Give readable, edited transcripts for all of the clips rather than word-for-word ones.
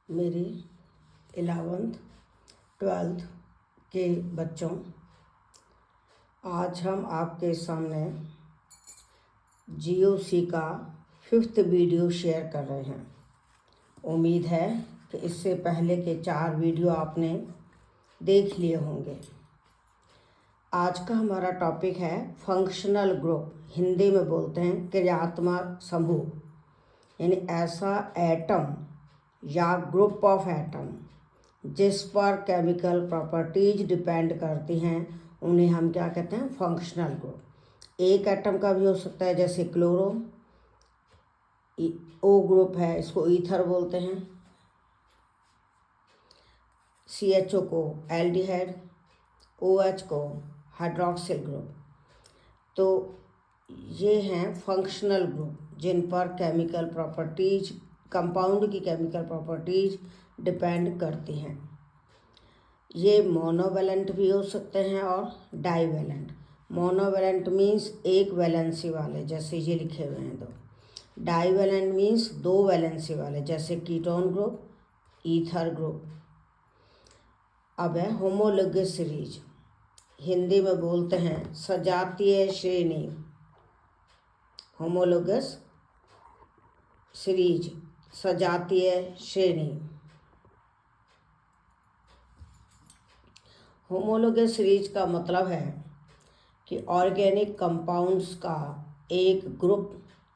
मेरे 11th 12th के बच्चों, आज हम आपके सामने GOC का 5th वीडियो शेयर कर रहे हैं। उम्मीद है कि इससे पहले के 4 वीडियो आपने देख लिए होंगे। आज का हमारा टॉपिक है फंक्शनल ग्रुप, हिंदी में बोलते हैं क्रियात्मक समूह, यानी ऐसा एटम या ग्रुप ऑफ एटम जिस पर केमिकल प्रॉपर्टीज डिपेंड करती हैं, उन्हें हम क्या कहते हैं? Functional group. एक एटम का भी हो सकता है, जैसे क्लोरो, O ग्रुप है, इसको ईथर बोलते हैं। CHO को एल्डिहाइड, OH को हाइड्रोक्सिल ग्रुप। तो ये हैं फंक्शनल ग्रुप जिन पर केमिकल प्रॉपर्टीज, कंपाउंड की केमिकल प्रॉपर्टीज डिपेंड करती हैं। ये मोनोवैलेंट भी हो सकते हैं और डाईवैलेंट। मोनोवैलेंट मीन्स एक वैलेंसी वाले, जैसे ये लिखे हुए हैं 2। डाईवैलेंट मीन्स 2 वैलेंसी वाले, जैसे कीटोन ग्रुप, ईथर ग्रुप। अब है होमोलोगस सीरीज, हिंदी में बोलते हैं सजातीय श्रेणी। होमोलोगस सीरीज, सजातीय श्रेणी। होमोलोगस सीरीज का मतलब है कि ऑर्गेनिक कंपाउंड्स का एक ग्रुप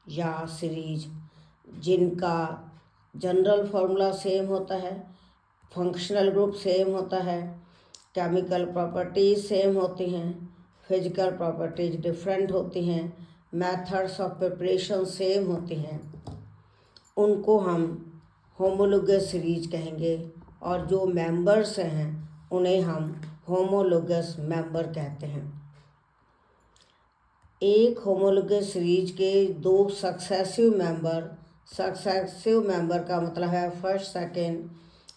या सीरीज जिनका जनरल फार्मूला सेम होता है, फंक्शनल ग्रुप सेम होता है, केमिकल प्रॉपर्टीज सेम होती हैं, फिजिकल प्रॉपर्टीज डिफरेंट होती हैं, मेथड्स ऑफ प्रिपरेशन सेम होती हैं, उनको हम होमोलोगस सीरीज कहेंगे। और जो मेंबर्स हैं उन्हें हम होमोलोगस मेंबर कहते हैं। एक होमोलोगस सीरीज के 2 सक्सेसिव मेंबर का मतलब है फर्स्ट सेकंड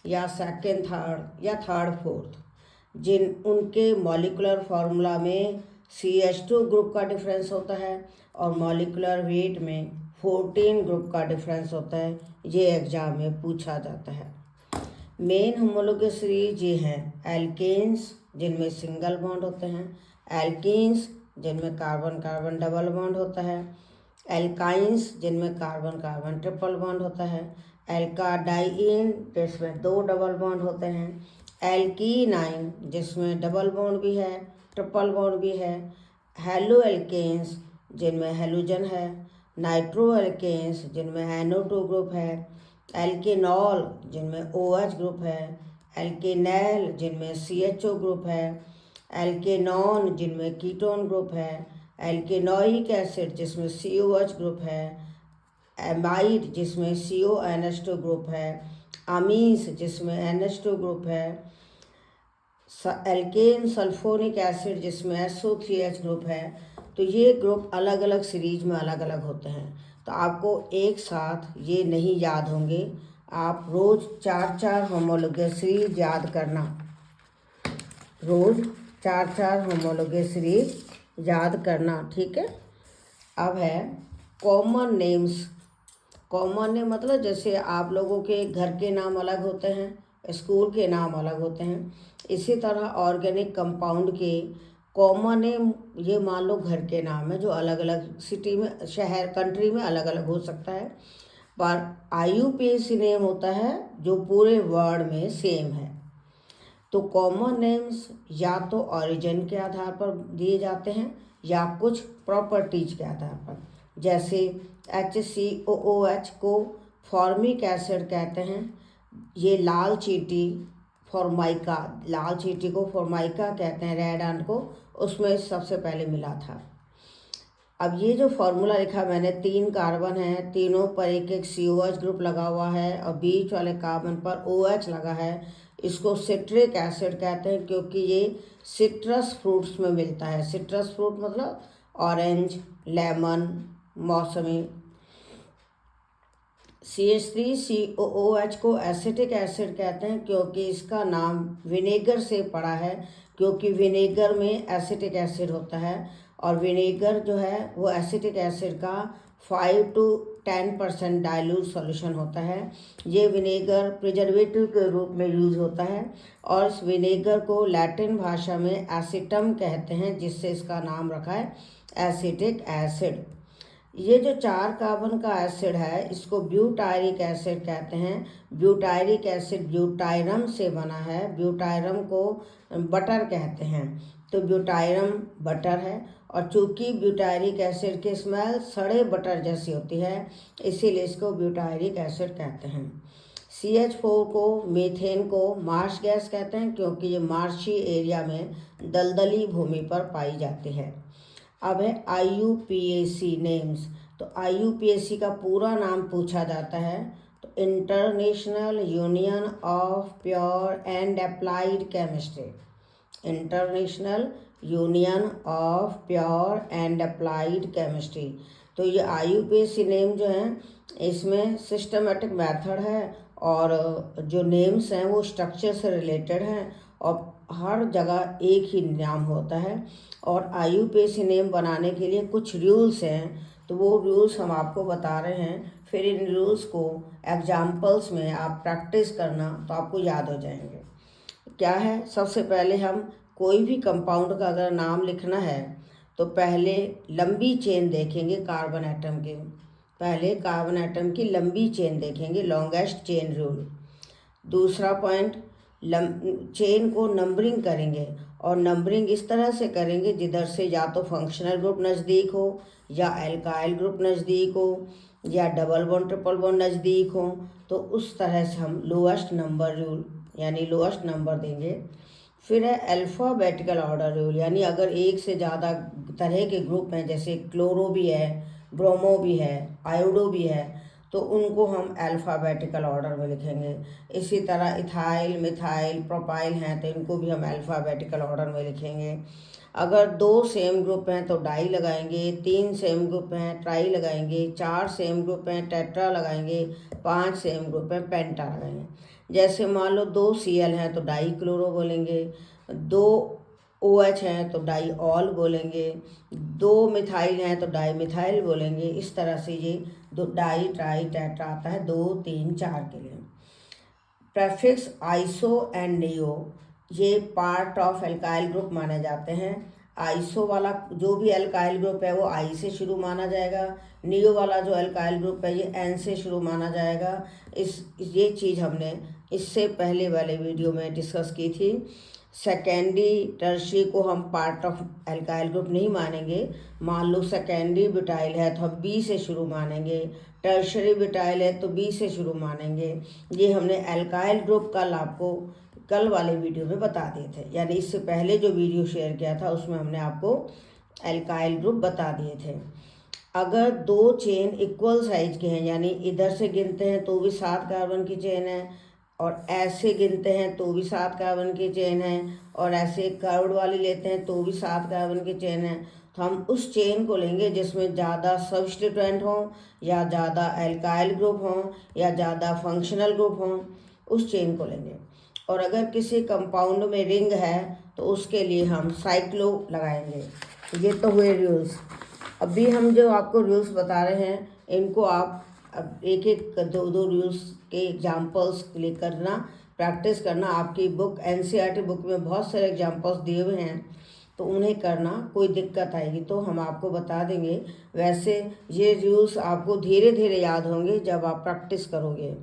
या सेकंड थर्ड या थर्ड फोर्थ, जिन उनके मॉलिक्यूलर फार्मूला में CH2 ग्रुप का डिफरेंस होता है और मॉलिक्यूलर वेट में 14 ग्रुप का डिफरेंस होता है। ये एग्जाम में पूछा जाता है। मेन होमोलोगस सीरीज ये हैं एल्केन्स, जिनमें सिंगल बॉन्ड होते हैं, एल्कीन्स जिनमें कार्बन कार्बन डबल बॉन्ड होता है, एल्काइंस जिनमें कार्बन कार्बन ट्रिपल बॉन्ड होता है, एल्काडाइन जिसमें 2 डबल बॉन्ड होते हैं, एल्कीनाइन जिसमें डबल बॉन्ड भी है, ट्रिपल बॉन्ड भी है, हेलो एल्केन्स जिनमें हेलोजन है, नाइट्रो एल्केन्स जिनमें NO2 ग्रुप है, एल्केनॉल जिनमें OH ग्रुप है, एल्केनैल जिनमें CHO ग्रुप है, एल्केनॉन जिनमें कीटोन ग्रुप है, एल्केनोइक एसिड जिसमें COH ग्रुप है, एमाइड जिसमें CONH2 ग्रुप है, अमीन्स जिसमें NH2 ग्रुप है, एल्केन सल्फोनिक एसिड जिसमें SO3H ग्रुप है। तो ये ग्रुप अलग अलग सीरीज में अलग अलग होते हैं। तो आपको एक साथ ये नहीं याद होंगे, आप रोज़ 4-4 होमोलोगस सीरीज याद करना, रोज़ 4-4 होमोलोगस सीरीज याद करना, ठीक है। अब है कॉमन नेम्स। कॉमन नेम मतलब जैसे आप लोगों के घर के नाम अलग होते हैं, स्कूल के नाम अलग होते हैं, इसी तरह ऑर्गेनिक कंपाउंड के कॉमन नेम, ये मान लो घर के नाम है जो अलग अलग सिटी में, शहर, कंट्री में अलग अलग हो सकता है, पर IUPAC नेम होता है जो पूरे वर्ल्ड में सेम है। तो कॉमन नेम्स या तो ओरिजिन के आधार पर दिए जाते हैं या कुछ प्रॉपर्टीज के आधार पर। जैसे HCOOH को फॉर्मिक एसिड कहते हैं। ये लाल चींटी फॉर्माइका, लाल चींटी को फॉर्माइका कहते हैं, रेड एंट को, उसमें सबसे पहले मिला था। अब ये जो फॉर्मूला लिखा मैंने, 3 कार्बन है, तीनों पर एक एक COH ग्रुप लगा हुआ है और बीच वाले कार्बन पर OH लगा है। इसको सिट्रिक एसिड कहते हैं क्योंकि ये सिट्रस फ्रूट्स में मिलता है। सिट्रस फ्रूट मतलब ऑरेंज, लेमन, मौसमी। CH3COOH को एसिटिक एसिड कहते हैं क्योंकि इसका नाम विनेगर से पड़ा है, क्योंकि विनेगर में एसिटिक एसिड होता है और विनेगर जो है वो एसिटिक एसिड का 5 to 10% डाइल्यूट सॉल्यूशन होता है। ये विनेगर प्रिजर्वेटिव के रूप में यूज होता है और इस विनेगर को लैटिन भाषा में एसिटम कहते हैं, जिससे इसका नाम रखा है एसिटिक एसिड। ये जो 4 कार्बन का एसिड है इसको ब्यूटायरिक एसिड कहते हैं। ब्यूटायरिक एसिड ब्यूटायरम से बना है। ब्यूटायरम को बटर कहते हैं, तो ब्यूटायरम बटर है। और चूंकि ब्यूटायरिक एसिड की स्मेल सड़े बटर जैसी होती है, इसीलिए इसको ब्यूटायरिक एसिड कहते हैं। CH4 को, मीथेन को मार्श गैस कहते हैं, क्योंकि ये मार्शी एरिया में दलदली भूमि पर पाई जाती है। अब है IUPAC नेम्स। तो IUPAC का पूरा नाम पूछा जाता है तो international union of pure and applied chemistry. International union of pure and applied chemistry. तो ये IUPAC नेम जो है इसमें सिस्टमेटिक मेथड है और जो नेम्स हैं वो स्ट्रक्चर से रिलेटेड हैं और हर जगह एक ही नाम होता है। और IUPAC नेम बनाने के लिए कुछ रूल्स हैं, तो वो रूल्स हम आपको बता रहे हैं। फिर इन रूल्स को एग्जाम्पल्स में आप प्रैक्टिस करना तो आपको याद हो जाएंगे। क्या है, सबसे पहले हम कोई भी कंपाउंड का अगर नाम लिखना है तो पहले लंबी चेन देखेंगे कार्बन एटम के। पहले कार्बन एटम की लंबी चेन देखेंगे, लॉन्गेस्ट चेन रूल। दूसरा पॉइंट, चेन को नंबरिंग करेंगे और नंबरिंग इस तरह से करेंगे जिधर से या तो फंक्शनल ग्रुप नज़दीक हो या एल्काइल ग्रुप नज़दीक हो या डबल बॉन्ड ट्रिपल बॉन्ड नज़दीक हो, तो उस तरह से हम लोएस्ट नंबर रूल यानी लोएस्ट नंबर देंगे। फिर है अल्फ़ाबेटिकल ऑर्डर रूल, यानी अगर एक से ज़्यादा तरह के ग्रुप हैं, जैसे क्लोरो भी है, ब्रोमो भी है, आयोडो भी है, तो उनको हम अल्फ़ाबेटिकल ऑर्डर में लिखेंगे। इसी तरह इथाइल, मिथाइल, प्रोपाइल हैं तो इनको भी हम अल्फ़ाबेटिकल ऑर्डर में लिखेंगे। अगर 2 सेम ग्रुप हैं तो डाई लगाएंगे, 3 सेम ग्रुप हैं ट्राई लगाएंगे, 4 सेम ग्रुप हैं टेट्रा लगाएंगे, 5 सेम ग्रुप हैं पेंटा लगाएंगे। जैसे मान लो 2 Cl हैं तो डाई क्लोरो बोलेंगे, 2 OH हैं तो डाई ऑल बोलेंगे, 2 मिथाइल हैं तो डाई मिथाइल बोलेंगे। इस तरह से ये 2 डाई ट्राई टेट्रा आता है 2, 3, 4 के लिए। प्रेफिक्स आइसो एंड नियो ये पार्ट ऑफ एल्काइल ग्रुप माने जाते हैं। आइसो वाला जो भी एल्काइल ग्रुप है वो I से शुरू माना जाएगा। नियो वाला जो एल्काइल ग्रुप है ये N से शुरू माना जाएगा। ये चीज़ हमने इससे पहले वाले वीडियो में डिस्कस की थी। सेकेंडरी टर्शियरी को हम पार्ट ऑफ एल्काइल ग्रुप नहीं मानेंगे। मान लो सेकेंडरी ब्यूटाइल है तो हम B से शुरू मानेंगे, टर्शियरी ब्यूटाइल है तो B से शुरू मानेंगे। ये हमने एल्काइल ग्रुप आपको कल वाले वीडियो में बता दिए थे, यानी इससे पहले जो वीडियो शेयर किया था उसमें हमने आपको एल्काइल ग्रुप बता दिए थे। अगर 2 चेन इक्वल साइज के हैं, यानी इधर से गिनते हैं तो भी 7 कार्बन की चेन है और ऐसे गिनते हैं तो भी 7 कार्बन की चेन है और ऐसे कर्व्ड वाली लेते हैं तो भी 7 कार्बन की चेन है, तो हम उस चेन को लेंगे जिसमें ज़्यादा सब्स्टिट्यूएंट हों या ज़्यादा एल्काइल ग्रुप हों या ज़्यादा फंक्शनल ग्रुप हों, उस चेन को लेंगे। और अगर किसी कंपाउंड में रिंग है तो उसके लिए हम साइक्लो लगाएंगे। ये तो हुए रूल्स। अभी हम जो आपको रूल्स बता रहे हैं इनको आप अब एक एक 2 रूल्स के एग्जाम्पल्स क्लिक करना, प्रैक्टिस करना। आपकी बुक NCERT बुक में बहुत सारे एग्जाम्पल्स दिए हुए हैं तो उन्हें करना। कोई दिक्कत आएगी तो हम आपको बता देंगे। वैसे ये रूल्स आपको धीरे धीरे याद होंगे जब आप प्रैक्टिस करोगे।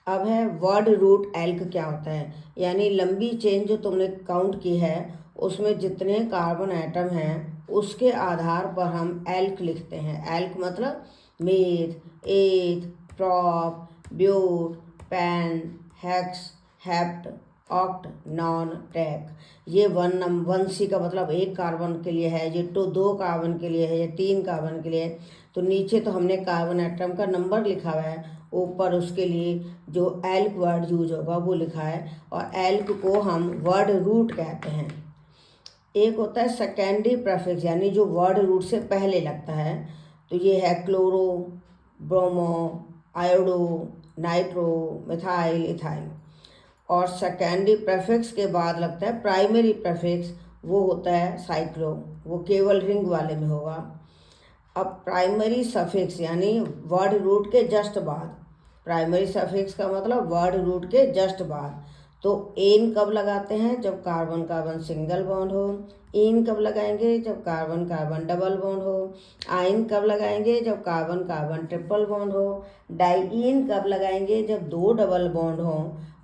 अब है वर्ड रूट एल्क क्या होता है, यानी लंबी चेन जो तुमने काउंट की है उसमें जितने कार्बन एटम हैं उसके आधार पर हम एल्क लिखते हैं। एल्क मतलब meth, eth, prop, but, pent, hex, hept, oct, non, dec. ये 1C का मतलब 1 कार्बन के लिए है, ये 2 कार्बन के लिए है, ये 3 कार्बन के लिए है। तो नीचे तो हमने कार्बन एटम का नंबर लिखा हुआ है, ऊपर उसके लिए जो एल्क वर्ड यूज होगा वो लिखा है और एल्क को हम वर्ड रूट कहते हैं। एक होता है सेकेंडरी प्रेफिक्स, यानी जो वर्ड रूट से पहले लगता है, तो ये है chloro, bromo, iodo, nitro, methyl, ethyl. और सेकेंडरी प्रेफिक्स के बाद लगता है प्राइमरी प्रेफिक्स, वो होता है साइक्लो, वो केवल रिंग वाले में होगा। अब प्राइमरी सफिक्स यानी वर्ड रूट के जस्ट बाद, प्राइमरी सफिक्स का मतलब वर्ड रूट के जस्ट बाद। तो एन कब लगाते हैं? जब कार्बन कार्बन सिंगल बॉन्ड हो। इन कब लगाएंगे? जब कार्बन कार्बन डबल बॉन्ड हो। आइन कब लगाएंगे? जब कार्बन कार्बन ट्रिपल बॉन्ड हो। डाइइन कब लगाएंगे? जब दो डबल बॉन्ड हो।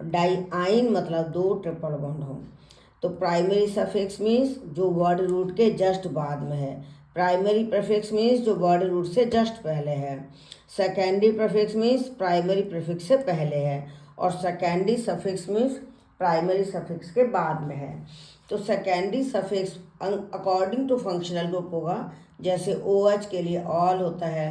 डाइआइन मतलब दो ट्रिपल बॉन्ड हो। तो प्राइमरी सफिक्स मीन्स जो वर्ड रूट के जस्ट बाद में है। प्राइमरी प्रीफिक्स मीन्स जो वर्ड रूट से जस्ट पहले है। Secondary prefix means primary prefix से पहले है। और secondary suffix means primary suffix के बाद में है। तो secondary suffix according to functional group होगा। जैसे OH के लिए ऑल होता है,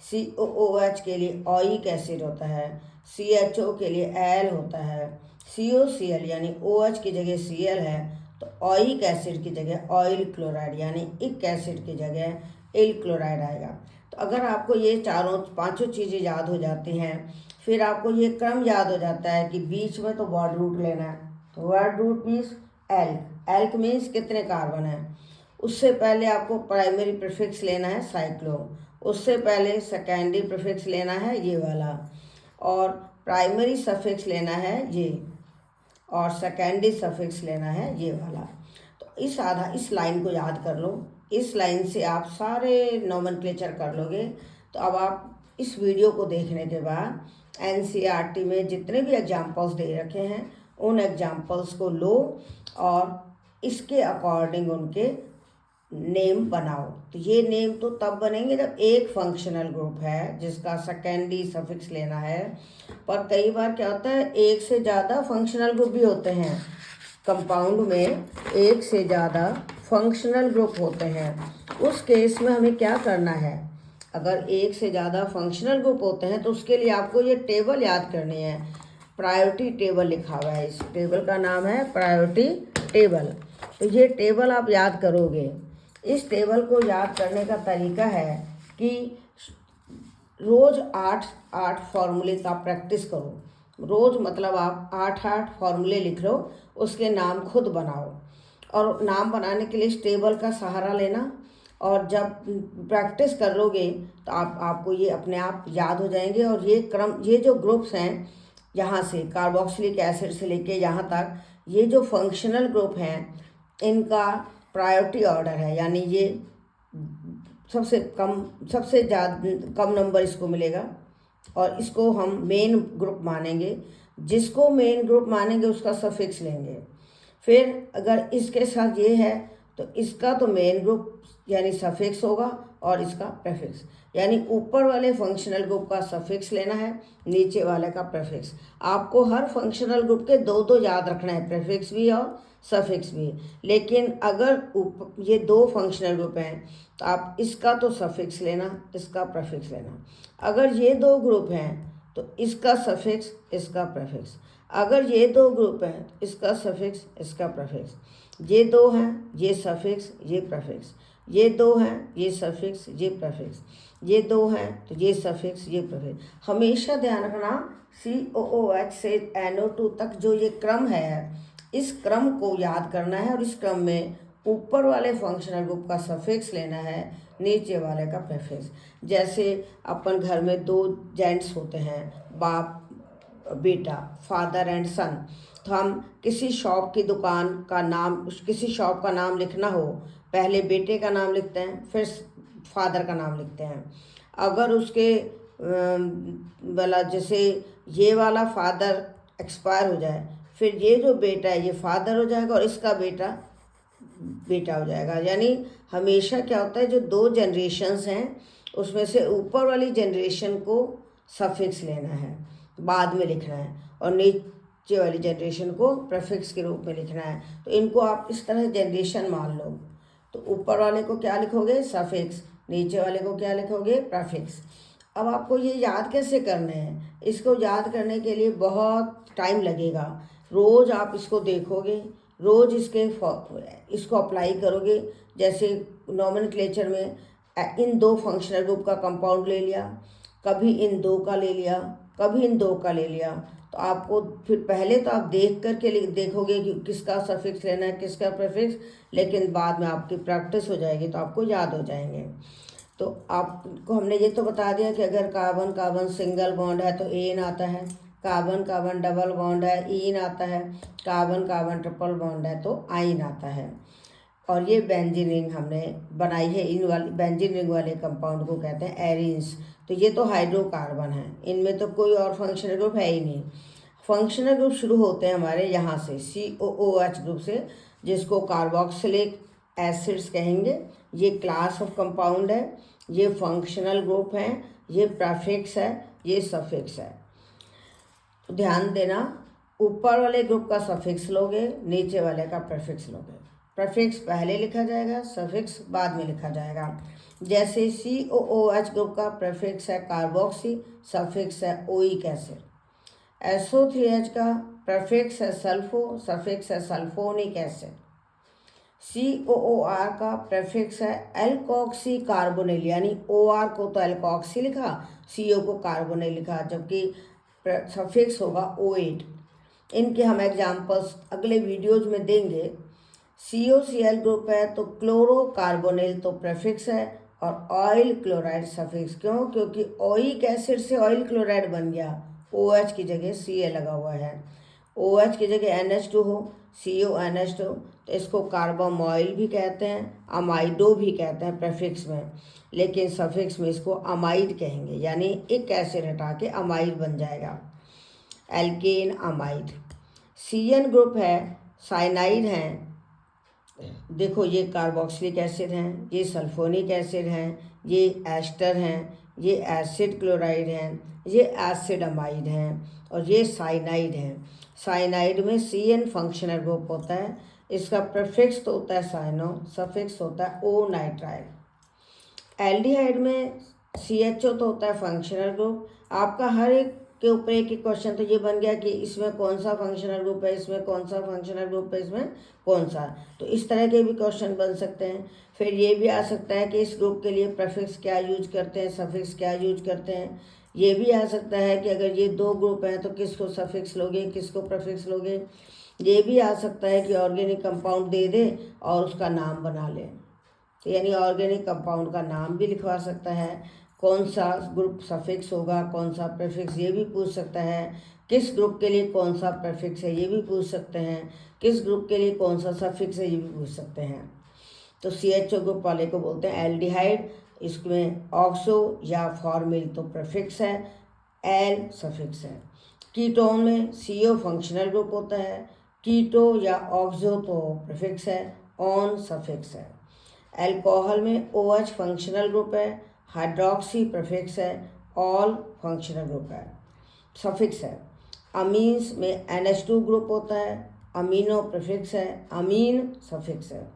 COOH के लिए ऑइक एसिड होता है, CHO के लिए एल होता है, COCl यानी OH की जगह Cl है तो ऑइक एसिड की जगह ऑयल क्लोराइड यानी इक एसिड की जगह एल क्लोराइड आएगा। तो अगर आपको ये चारों पांचों चीज़ें याद हो जाती हैं, फिर आपको ये क्रम याद हो जाता है कि बीच में तो वर्ड रूट लेना है। तो word root means alk, alk means कितने कार्बन है। उससे पहले आपको प्राइमरी प्रीफिक्स लेना है साइक्लो, उससे पहले सेकेंडरी प्रीफिक्स लेना है ये वाला, और प्राइमरी सफिक्स लेना है ये, और सेकेंडरी सफिक्स लेना है ये वाला। तो इस लाइन को याद कर लो। इस लाइन से आप सारे नोमेनक्लेचर कर लोगे। तो अब आप इस वीडियो को देखने के बाद NCERT में जितने भी एग्जाम्पल्स दे रखे हैं उन एग्जाम्पल्स को लो और इसके अकॉर्डिंग उनके नेम बनाओ। तो ये नेम तो तब बनेंगे जब एक फंक्शनल ग्रुप है जिसका सेकेंडरी सफिक्स लेना है। पर कई बार क्या होता है, एक से ज़्यादा फंक्शनल ग्रुप भी होते हैं। कंपाउंड में एक से ज़्यादा फंक्शनल ग्रुप होते हैं। उस केस में हमें क्या करना है? अगर एक से ज़्यादा फंक्शनल ग्रुप होते हैं तो उसके लिए आपको ये टेबल याद करनी है। प्रायोरिटी टेबल लिखा हुआ है, इस टेबल का नाम है प्रायोरिटी टेबल। तो ये टेबल आप याद करोगे। इस टेबल को याद करने का तरीका है कि रोज़ 8 फॉर्मूले का प्रैक्टिस करो। रोज़ मतलब आप 8 फॉर्मूले लिख लो, उसके नाम खुद बनाओ। और नाम बनाने के लिए इस टेबल का सहारा लेना, और जब प्रैक्टिस कर लोगे तो आपको ये अपने आप याद हो जाएंगे। और ये जो ग्रुप्स हैं, यहाँ से कार्बोक्सिलिक एसिड से लेके यहाँ तक, ये जो फंक्शनल ग्रुप हैं इनका प्रायोरिटी ऑर्डर है। यानी ये सबसे कम नंबर इसको मिलेगा और इसको हम मेन ग्रुप मानेंगे। जिसको मेन ग्रुप मानेंगे उसका सफिक्स लेंगे। फिर अगर इसके साथ ये है तो इसका तो मेन ग्रुप यानी सफिक्स होगा और इसका प्रीफिक्स, यानी ऊपर वाले फंक्शनल ग्रुप का सफिक्स लेना है, नीचे वाले का प्रीफिक्स। आपको हर फंक्शनल ग्रुप के दो याद रखना है, प्रीफिक्स भी और सफिक्स भी। लेकिन अगर ये दो फंक्शनल ग्रुप हैं तो आप इसका तो सफिक्स लेना, इसका प्रीफिक्स लेना। अगर ये दो ग्रुप हैं तो इसका सफिक्स, इसका प्रीफिक्स। अगर ये दो ग्रुप हैं इसका सफिक्स, इसका प्रीफिक्स। ये दो हैं, ये सफिक्स, ये प्रीफिक्स। ये दो हैं, ये सफिक्स, ये प्रीफिक्स। ये दो हैं तो ये सफिक्स, ये प्रीफिक्स। हमेशा ध्यान रखना COOH से NO2 तक जो ये क्रम है, इस क्रम को याद करना है। और इस क्रम में ऊपर वाले फंक्शनल ग्रुप का सफिक्स लेना है, नीचे वाले का प्रीफिक्स। जैसे अपन घर में दो जेंट्स होते हैं, बाप बेटा, फादर एंड सन। तो हम किसी शॉप की दुकान का नाम, किसी शॉप का नाम लिखना हो, पहले बेटे का नाम लिखते हैं फिर फादर का नाम लिखते हैं। अगर उसके वाला जैसे ये वाला फादर एक्सपायर हो जाए, फिर ये जो बेटा है ये फादर हो जाएगा और इसका बेटा बेटा हो जाएगा। यानी हमेशा क्या होता है, जो दो जनरेशन्स हैं उसमें से ऊपर वाली जनरेशन को सफिक्स लेना है, बाद में लिखना है, और नीचे वाली जनरेशन को प्रीफिक्स के रूप में लिखना है। तो इनको आप इस तरह जनरेशन मान लो। तो ऊपर वाले को क्या लिखोगे? सफिक्स। नीचे वाले को क्या लिखोगे? प्रीफिक्स। अब आपको ये याद कैसे करने हैं? इसको याद करने के लिए बहुत टाइम लगेगा। रोज़ आप इसको देखोगे, रोज़ इसको अप्लाई करोगे। जैसे नोमेनक्लेचर में इन दो फंक्शनल ग्रुप का कंपाउंड ले लिया, कभी इन दो का ले लिया, कभी इन दो का ले लिया। तो आपको फिर पहले तो आप देख करके देखोगे कि किसका सफिक्स लेना है, किसका प्रीफिक्स, लेकिन बाद में आपकी प्रैक्टिस हो जाएगी तो आपको याद हो जाएंगे। तो आपको हमने ये तो बता दिया कि अगर कार्बन कार्बन सिंगल बॉन्ड है तो एन आता है, कार्बन कार्बन डबल बॉन्ड है ईन आता है, कार्बन कार्बन ट्रिपल बॉन्ड है तो आइन आता है। और ये बेंजीन रिंग हमने बनाई है, इन वाली बेंजीन रिंग वाले कंपाउंड को कहते हैं एरीन्स। तो ये तो हाइड्रोकार्बन है, इनमें तो कोई और फंक्शनल ग्रुप है ही नहीं। फंक्शनल ग्रुप शुरू होते हैं हमारे यहाँ से COOH ग्रुप से, जिसको कार्बोक्सिलिक एसिड्स कहेंगे। ये क्लास ऑफ कंपाउंड है, ये फंक्शनल ग्रुप है, ये प्रीफिक्स है, ये सफिक्स है। तो ध्यान देना, ऊपर वाले ग्रुप का सफिक्स लोगे, नीचे वाले का प्रीफिक्स लोगे। प्रीफिक्स पहले लिखा जाएगा, सफिक्स बाद में लिखा जाएगा। जैसे COOH ग्रुप का प्रीफिक्स है कार्बोक्सी, सफिक्स है ओइक एसिड। SO3H का प्रीफिक्स है सल्फो, सफिक्स है सल्फोनिक एसिड। COOR का प्रीफिक्स है एल्कोक्सी कार्बोनिल, यानी OR को तो एल्कोक्सी लिखा, CO को कार्बोनिल लिखा, जबकि सफिक्स होगा OH। इनके हम एग्जाम्पल्स अगले वीडियोज में देंगे। COCl ग्रुप है तो क्लोरोकार्बोनिल तो प्रीफिक्स है और ऑयल क्लोराइड सफिक्स। क्यों? क्योंकि ओइक एसिड से ऑयल क्लोराइड बन गया, OH की जगह Ca लगा हुआ है। OH की जगह NH2 हो, CONH2, तो इसको कार्बामॉइल भी कहते हैं, अमाइडो भी कहते हैं प्रीफिक्स में, लेकिन सफिक्स में इसको अमाइड कहेंगे, यानी एक एसिड हटा के अमाइड बन जाएगा, एल्केन अमाइड। CN ग्रुप है, साइनाइड हैं। देखो ये कार्बोक्सिलिक एसिड हैं, ये सल्फोनिक एसिड हैं, ये एस्टर हैं, ये एसिड क्लोराइड हैं, ये एसिड अमाइड हैं और ये साइनाइड हैं। साइनाइड में CN फंक्शनल ग्रुप होता है, इसका प्रीफिक्स तो होता है साइनो, सफिक्स होता है O नाइट्राइल। एल्डिहाइड में CHO तो होता है फंक्शनल ग्रुप। आपका हर एक के ऊपर एक एक क्वेश्चन तो ये बन गया कि इसमें कौन सा फंक्शनल ग्रुप है, इसमें कौन सा फंक्शनल ग्रुप है, इसमें कौन सा। तो इस तरह के भी क्वेश्चन बन सकते हैं। फिर ये भी आ सकता है कि इस ग्रुप के लिए प्रीफिक्स क्या यूज करते हैं, सफिक्स क्या यूज करते हैं। ये भी आ सकता है कि अगर ये दो ग्रुप हैं तो किसको सफिक्स लोगे, किसको प्रीफिक्स लोगे। ये भी आ सकता है कि ऑर्गेनिक कंपाउंड दे दे और उसका नाम बना ले, तो यानी ऑर्गेनिक कंपाउंड का नाम भी लिखवा सकता है। कौन सा ग्रुप सफिक्स होगा, कौन सा प्रीफिक्स, ये भी पूछ सकता है। किस ग्रुप के लिए कौन सा प्रीफिक्स है, ये भी पूछ सकते हैं। किस ग्रुप के लिए कौन सा सफिक्स है, ये भी पूछ सकते हैं। तो CHO ग्रुप वाले को बोलते हैं एल्डिहाइड। इसमें ऑक्सो या फॉर्मिल तो प्रीफिक्स है, एल सफिक्स है। कीटोन में CO फंक्शनल ग्रुप होता है, कीटो या ऑक्सो तो प्रीफिक्स है, ऑन सफिक्स है। अल्कोहल में OH फंक्शनल ग्रुप है, हाइड्रोक्सी प्रीफिक्स है, ऑल फंक्शनल ग्रुप है, सफिक्स है। अमीन्स में NH2 ग्रुप होता है, अमीनो प्रीफिक्स है, अमीन सफिक्स है।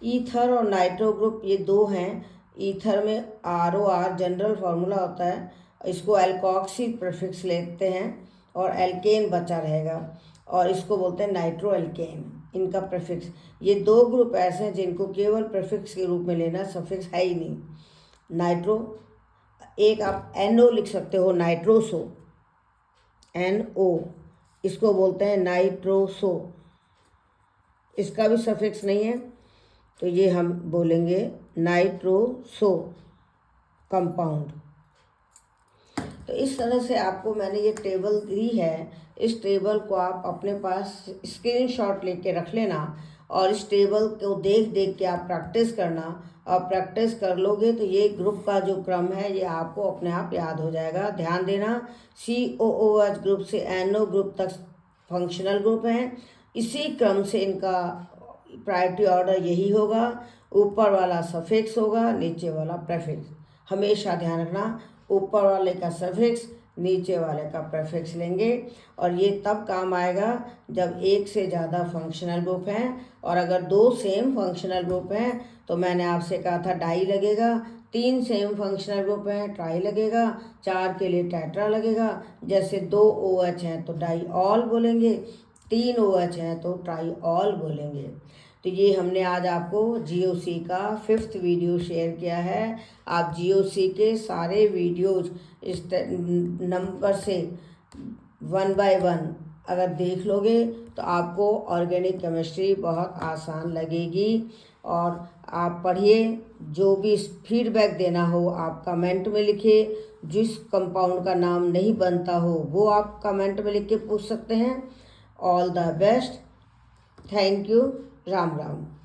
ईथर और नाइट्रो ग्रुप ये दो हैं। ईथर में ROR जनरल फार्मूला होता है, इसको एल्कोक्सी प्रीफिक्स लेते हैं और एल्केन बचा रहेगा और इसको बोलते हैं नाइट्रो एल्केन, इनका प्रीफिक्स। ये दो ग्रुप ऐसे हैं जिनको केवल प्रीफिक्स के रूप में लेना, सफिक्स है ही नहीं। नाइट्रो, एक आप NO लिख सकते हो, नाइट्रोसो, NO, इसको बोलते हैं नाइट्रोसो, इसका भी सफिक्स नहीं है, तो ये हम बोलेंगे नाइट्रोसो कंपाउंड। तो इस तरह से आपको मैंने ये टेबल दी है, इस टेबल को आप अपने पास स्क्रीनशॉट लेके रख लेना और इस टेबल को देख देख के आप प्रैक्टिस करना। और प्रैक्टिस कर लोगे तो ये ग्रुप का जो क्रम है ये आपको अपने आप याद हो जाएगा। ध्यान देना, COOH ग्रुप से NO ग्रुप तक फंक्शनल ग्रुप हैं, इसी क्रम से इनका प्रायोरिटी ऑर्डर यही होगा। ऊपर वाला सफिक्स होगा, नीचे वाला प्रीफिक्स। हमेशा ध्यान रखना, ऊपर वाले का सफिक्स, नीचे वाले का प्रीफिक्स लेंगे। और ये तब काम आएगा जब एक से ज़्यादा फंक्शनल ग्रुप हैं, और अगर दो सेम फंक्शनल ग्रुप हैं तो मैंने आपसे कहा था डाई लगेगा, 3 सेम फंक्शनल ग्रुप हैं ट्राई लगेगा, 4 के लिए टेट्रा लगेगा। जैसे 2 OH हैं तो डाई ऑल बोलेंगे, 3 OH हैं तो ट्राई ऑल बोलेंगे। तो ये हमने आज आपको GOC का 5th वीडियो शेयर किया है। आप GOC के सारे वीडियोज इस नंबर से 1 by 1 अगर देख लोगे तो आपको ऑर्गेनिक केमिस्ट्री बहुत आसान लगेगी और आप पढ़िए, जो भी फीडबैक देना हो आप कमेंट में लिखिए। जिस कंपाउंड का नाम नहीं बनता हो वो आप कमेंट में लिख के पूछ सकते हैं। All the best, thank you, Ram Ram.